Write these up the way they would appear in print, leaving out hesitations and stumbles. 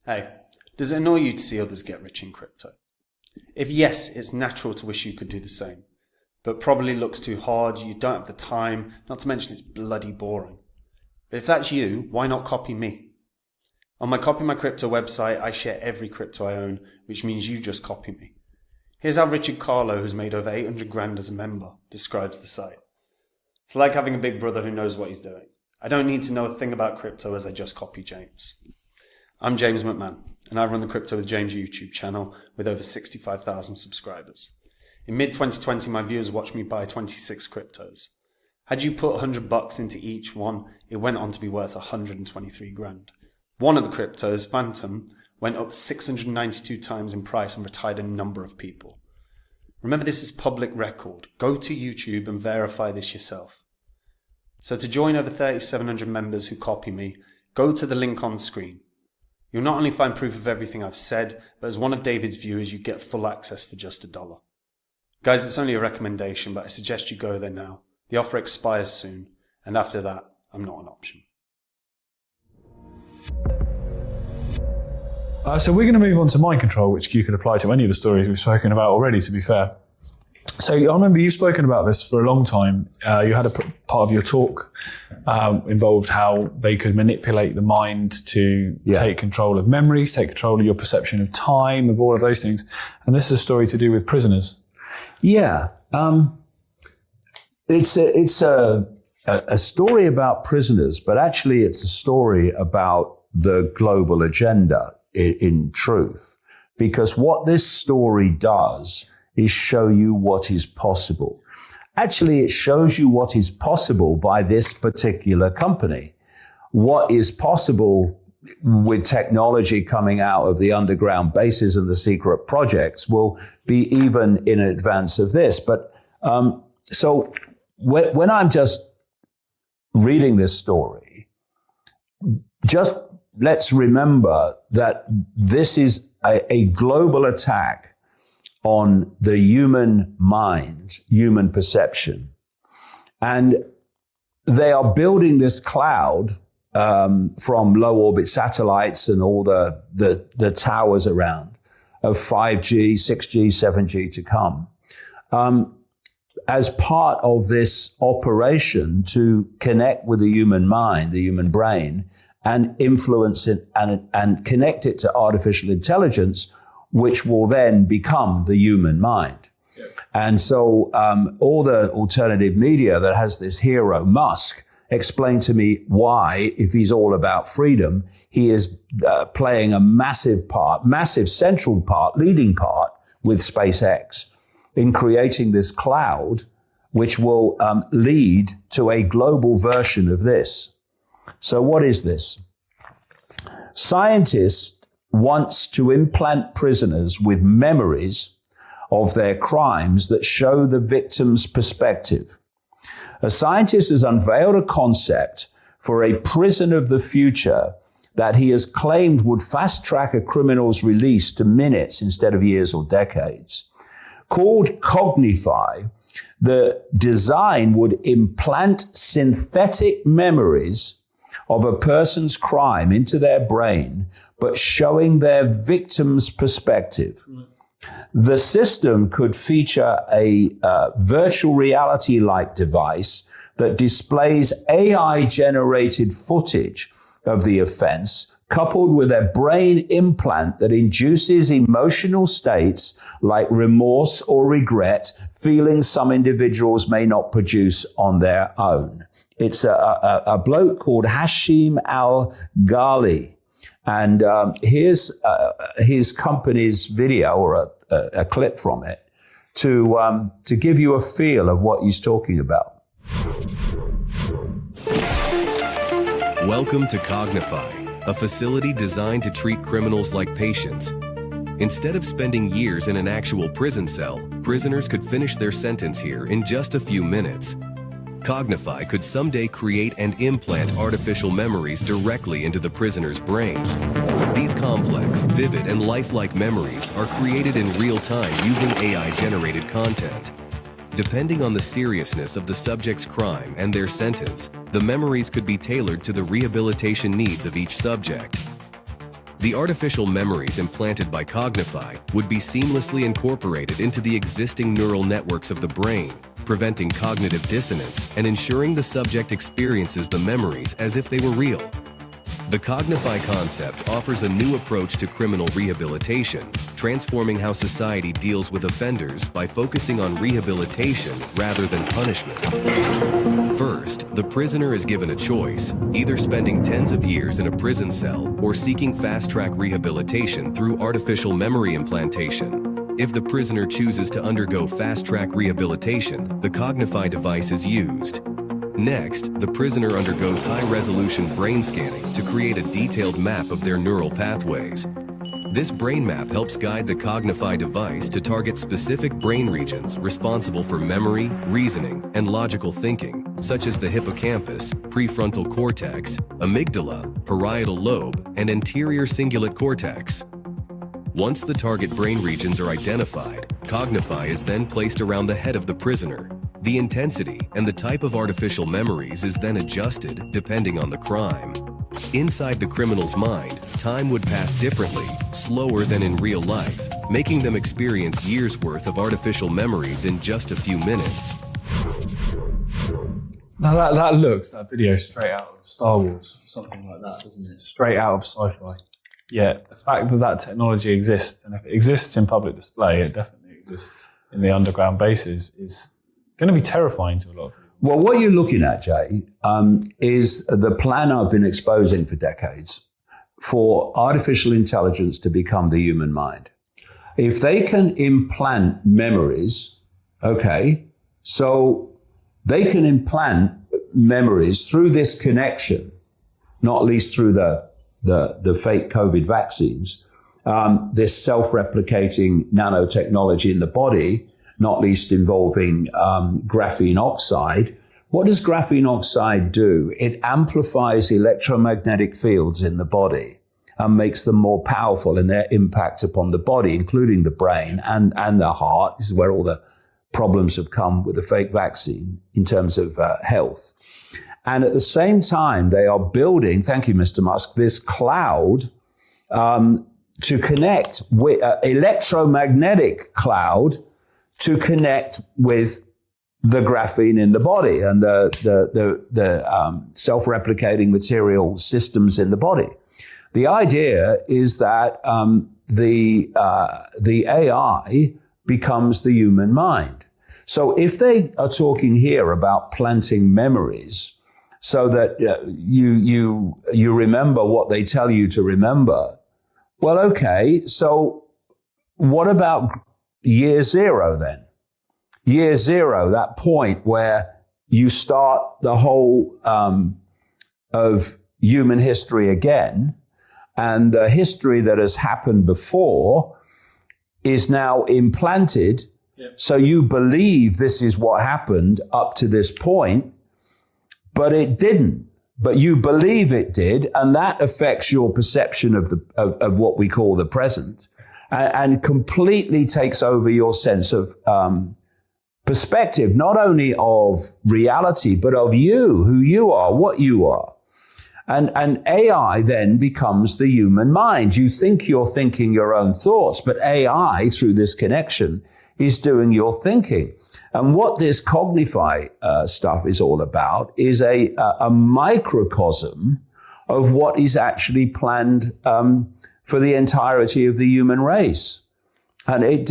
Hey, does it annoy you to see others get rich in crypto? If yes, it's natural to wish you could do the same, but probably looks too hard, you don't have the time, not to mention it's bloody boring. But if that's you, why not copy me? On my Copy My Crypto website, I share every crypto I own, which means you just copy me. Here's how Richard Carlo, who's made over 800 grand as a member, describes the site. It's like having a big brother who knows what he's doing. I don't need to know a thing about crypto as I just copy James. I'm James McMahon, and I run the Crypto with James YouTube channel with over 65,000 subscribers. In mid-2020, my viewers watched me buy 26 cryptos. Had you put $100 into each one, it went on to be worth 123 grand. One of the cryptos, Phantom, went up 692 times in price and retired a number of people. Remember, this is public record. Go to YouTube and verify this yourself. So to join over 3,700 members who copy me, go to the link on screen. You'll not only find proof of everything I've said, but as one of David's viewers, you get full access for just $1. Guys, it's only a recommendation, but I suggest you go there now. The offer expires soon, and after that, I'm not an option. So we're going to move on to mind control, which you could apply to any of the stories we've spoken about already, to be fair. So I remember you've spoken about this for a long time. You had a part of your talk involved how they could manipulate the mind to take control of memories, take control of your perception of time, of all of those things. And this is a story to do with prisoners. Yeah. It's a story about prisoners, but actually it's a story about the global agenda in truth. Because what this story does is show you what is possible. Actually, it shows you what is possible by this particular company. What is possible with technology coming out of the underground bases and the secret projects will be even in advance of this. But so when I'm just reading this story, just let's remember that this is a global attack on the human mind, human perception. And they are building this cloud from low orbit satellites and all the towers around of 5G, 6G, 7G to come, as part of this operation to connect with the human mind, the human brain, and influence it and connect it to artificial intelligence, which will then become the human mind. Yeah. And so all the alternative media that has this hero, Musk, explained to me why, if he's all about freedom, he is playing a massive central part, leading part with SpaceX in creating this cloud, which will lead to a global version of this. So what is this? Scientists wants to implant prisoners with memories of their crimes that show the victim's perspective. A scientist has unveiled a concept for a prison of the future that he has claimed would fast-track a criminal's release to minutes instead of years or decades. Called Cognify, the design would implant synthetic memories of a person's crime into their brain, but showing their victim's perspective. The system could feature a virtual reality-like device that displays AI-generated footage of the offense, coupled with a brain implant that induces emotional states like remorse or regret, feelings some individuals may not produce on their own. It's a bloke called Hashim Al-Ghali. And here's his company's video, or a clip from it, to give you a feel of what he's talking about. Welcome to Cognify, a facility designed to treat criminals like patients. Instead of spending years in an actual prison cell, prisoners could finish their sentence here in just a few minutes. Cognify could someday create and implant artificial memories directly into the prisoner's brain. These complex, vivid, and lifelike memories are created in real time using AI-generated content. Depending on the seriousness of the subject's crime and their sentence, the memories could be tailored to the rehabilitation needs of each subject. The artificial memories implanted by Cognify would be seamlessly incorporated into the existing neural networks of the brain, preventing cognitive dissonance and ensuring the subject experiences the memories as if they were real. The Cognify concept offers a new approach to criminal rehabilitation, transforming how society deals with offenders by focusing on rehabilitation rather than punishment. First, the prisoner is given a choice, either spending tens of years in a prison cell or seeking fast-track rehabilitation through artificial memory implantation. If the prisoner chooses to undergo fast-track rehabilitation, the Cognify device is used. Next, the prisoner undergoes high-resolution brain scanning to create a detailed map of their neural pathways. This brain map helps guide the Cognify device to target specific brain regions responsible for memory, reasoning, and logical thinking, such as the hippocampus, prefrontal cortex, amygdala, parietal lobe, and anterior cingulate cortex. Once the target brain regions are identified, Cognify is then placed around the head of the prisoner. The intensity and the type of artificial memories is then adjusted depending on the crime. Inside the criminal's mind, time would pass differently, slower than in real life, making them experience years' worth of artificial memories in just a few minutes. Now that video straight out of Star Wars, something like that, doesn't it? Straight out of sci-fi. Yeah, the fact that technology exists, and if it exists in public display, it definitely exists in the underground bases, is going to be terrifying to a lot of people. Well, what you're looking at, Jay, is the plan I've been exposing for decades for artificial intelligence to become the human mind. If they can implant memories, okay, so they can implant memories through this connection, not least through the fake COVID vaccines, this self-replicating nanotechnology in the body, not least involving graphene oxide. What does graphene oxide do? It amplifies electromagnetic fields in the body and makes them more powerful in their impact upon the body, including the brain and the heart. This is where all the problems have come with the fake vaccine in terms of health. And at the same time, they are building, thank you, Mr. Musk, this cloud to connect with electromagnetic cloud to connect with the graphene in the body and the self-replicating material systems in the body. The idea is that the AI becomes the human mind. So if they are talking here about planting memories so that you remember what they tell you to remember, well, okay, so what about year zero then? Year zero, that point where you start the whole of human history again, and the history that has happened before is now implanted. Yep. So you believe this is what happened up to this point, but it didn't. But you believe it did, and that affects your perception of what we call the present, and completely takes over your sense of perspective, not only of reality, but of you, who you are, what you are. And AI then becomes the human mind. You think you're thinking your own thoughts, but AI, through this connection, is doing your thinking. And what this Cognify stuff is all about is a microcosm of what is actually planned for the entirety of the human race. And it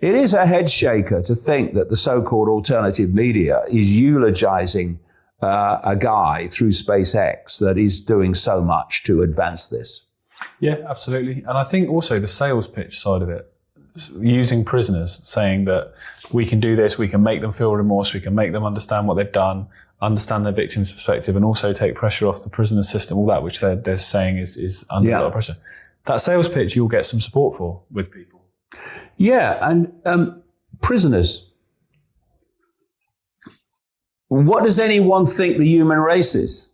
is a head shaker to think that the so-called alternative media is eulogizing a guy through SpaceX that is doing so much to advance this. Yeah, absolutely. And I think also the sales pitch side of it, using prisoners, saying that we can do this, we can make them feel remorse, we can make them understand what they've done, understand their victim's perspective, and also take pressure off the prison system, all that which they're saying is under a lot of pressure. That sales pitch you'll get some support for with people. Yeah, and prisoners. What does anyone think the human race is?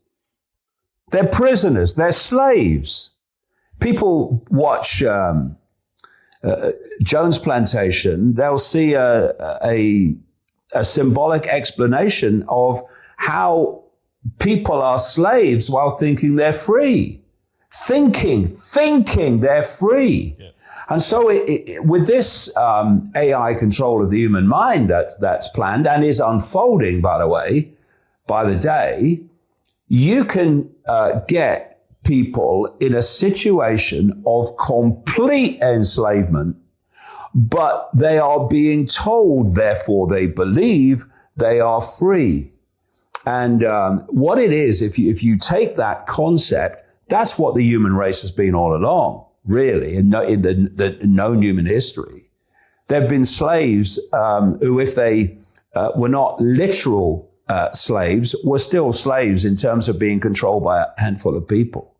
They're prisoners. They're slaves. People watch Jones Plantation. They'll see a symbolic explanation of how people are slaves while thinking they're free. thinking they're free. Yeah. And so with this AI control of the human mind that's planned and is unfolding, by the way, by the day, you can get people in a situation of complete enslavement, but they are being told, therefore they believe they are free. And what it is, if you take that concept, that's what the human race has been all along, really, in the known human history. There have been slaves who, if they were not literal slaves, were still slaves in terms of being controlled by a handful of people.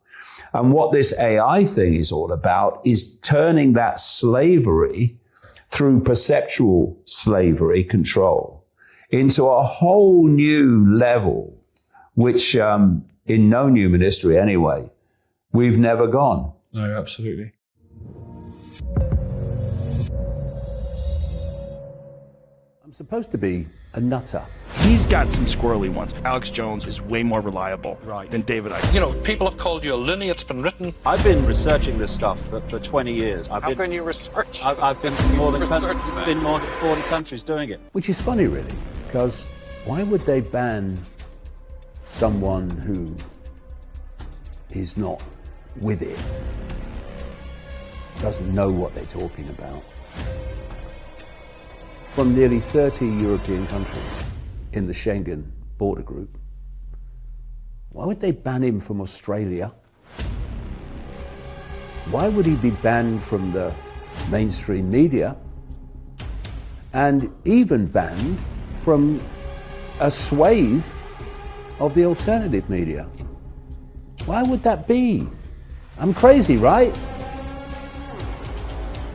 And what this AI thing is all about is turning that slavery through perceptual slavery control into a whole new level, which in known human history anyway, we've never gone. No, absolutely. I'm supposed to be a nutter. He's got some squirrely ones. Alex Jones is way more reliable than David Icke. You know, people have called you a loony. It's been written. I've been researching this stuff for 20 years. How can you research? I've been to more than 40 countries doing it. Which is funny, really, because why would they ban someone who is not with it, doesn't know what they're talking about? From nearly 30 European countries in the Schengen border group, why would they ban him from Australia? Why would he be banned from the mainstream media and even banned from a swathe of the alternative media? Why would that be? I'm crazy, right?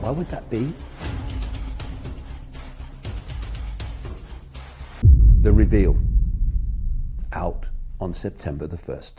Why would that be? The reveal, out on September the 1st.